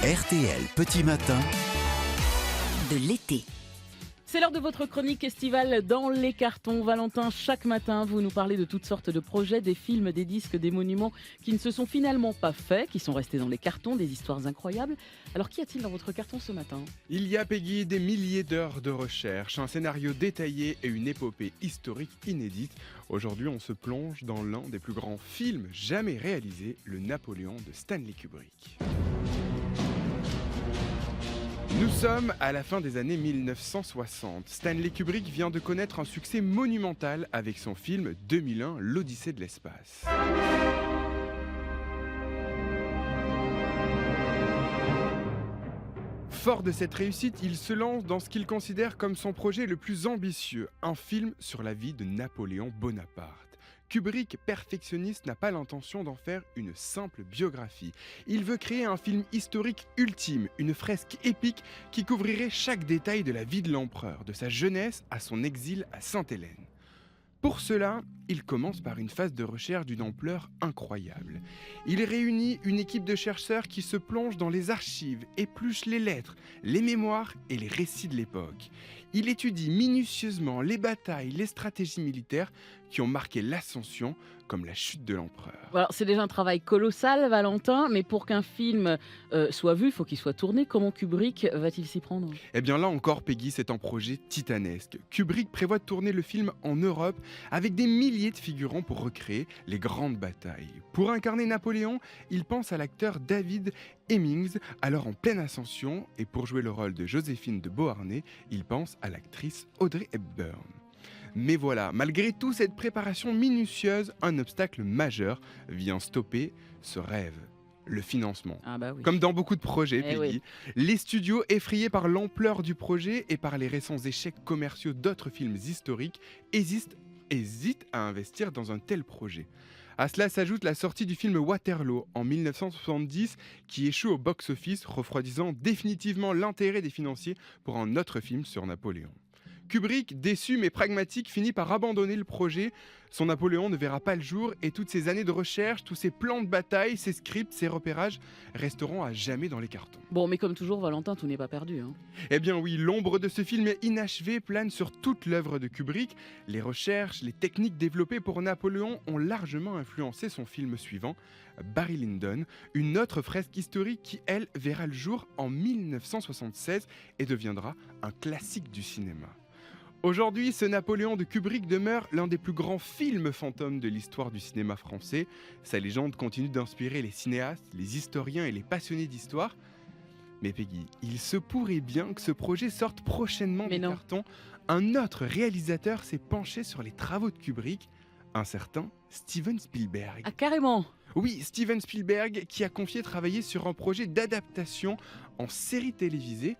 RTL Petit Matin de l'été. C'est l'heure de votre chronique estivale dans les cartons. Valentin, chaque matin, vous nous parlez de toutes sortes de projets, des films, des disques, des monuments qui ne se sont finalement pas faits, qui sont restés dans les cartons, des histoires incroyables. Alors qu'y a-t-il dans votre carton ce matin ? Il y a, Peggy, des milliers d'heures de recherche, un scénario détaillé et une épopée historique inédite. Aujourd'hui, on se plonge dans l'un des plus grands films jamais réalisés, le Napoléon de Stanley Kubrick. Nous sommes à la fin des années 1960. Stanley Kubrick vient de connaître un succès monumental avec son film 2001, l'Odyssée de l'espace. Fort de cette réussite, il se lance dans ce qu'il considère comme son projet le plus ambitieux, un film sur la vie de Napoléon Bonaparte. Kubrick, perfectionniste, n'a pas l'intention d'en faire une simple biographie. Il veut créer un film historique ultime, une fresque épique qui couvrirait chaque détail de la vie de l'empereur, de sa jeunesse à son exil à Sainte-Hélène. Pour cela, il commence par une phase de recherche d'une ampleur incroyable. Il réunit une équipe de chercheurs qui se plonge dans les archives, épluche les lettres, les mémoires et les récits de l'époque. Il étudie minutieusement les batailles, les stratégies militaires qui ont marqué l'ascension, comme la chute de l'empereur. Alors, c'est déjà un travail colossal, Valentin, mais pour qu'un film soit vu, il faut qu'il soit tourné. Comment Kubrick va-t-il s'y prendre ? Eh bien là encore, Peggy, c'est un projet titanesque. Kubrick prévoit de tourner le film en Europe avec des milliers de figurants pour recréer les grandes batailles. Pour incarner Napoléon, il pense à l'acteur David Hemmings, alors en pleine ascension, et pour jouer le rôle de Joséphine de Beauharnais, il pense à l'actrice Audrey Hepburn. Mais voilà, malgré toute cette préparation minutieuse, un obstacle majeur vient stopper ce rêve. Le financement. Ah bah oui. Comme dans beaucoup de projets, Peggy, oui. les studios, effrayés par l'ampleur du projet et par les récents échecs commerciaux d'autres films historiques, hésitent à investir dans un tel projet. À cela s'ajoute la sortie du film Waterloo en 1970 qui échoue au box-office, refroidissant définitivement l'intérêt des financiers pour un autre film sur Napoléon. Kubrick, déçu mais pragmatique, finit par abandonner le projet. Son Napoléon ne verra pas le jour et toutes ces années de recherche, tous ces plans de bataille, ces scripts, ces repérages resteront à jamais dans les cartons. Bon, mais comme toujours, Valentin, tout n'est pas perdu. Eh bien oui, l'ombre de ce film inachevé plane sur toute l'œuvre de Kubrick. Les recherches, les techniques développées pour Napoléon ont largement influencé son film suivant, Barry Lyndon, une autre fresque historique qui, elle, verra le jour en 1976 et deviendra un classique du cinéma. Aujourd'hui, ce Napoléon de Kubrick demeure l'un des plus grands films fantômes de l'histoire du cinéma français. Sa légende continue d'inspirer les cinéastes, les historiens et les passionnés d'histoire. Mais Peggy, il se pourrait bien que ce projet sorte prochainement des cartons. Un autre réalisateur s'est penché sur les travaux de Kubrick, un certain Steven Spielberg. Ah, carrément ? Oui, Steven Spielberg qui a confié travailler sur un projet d'adaptation en série télévisée.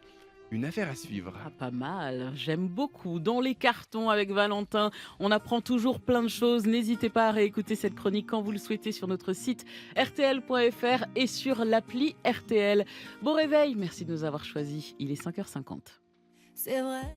Une affaire à suivre. Ah, pas mal, j'aime beaucoup. Dans les cartons avec Valentin, on apprend toujours plein de choses. N'hésitez pas à réécouter cette chronique quand vous le souhaitez sur notre site rtl.fr et sur l'appli RTL. Bon réveil, merci de nous avoir choisis. Il est 5h50. C'est vrai.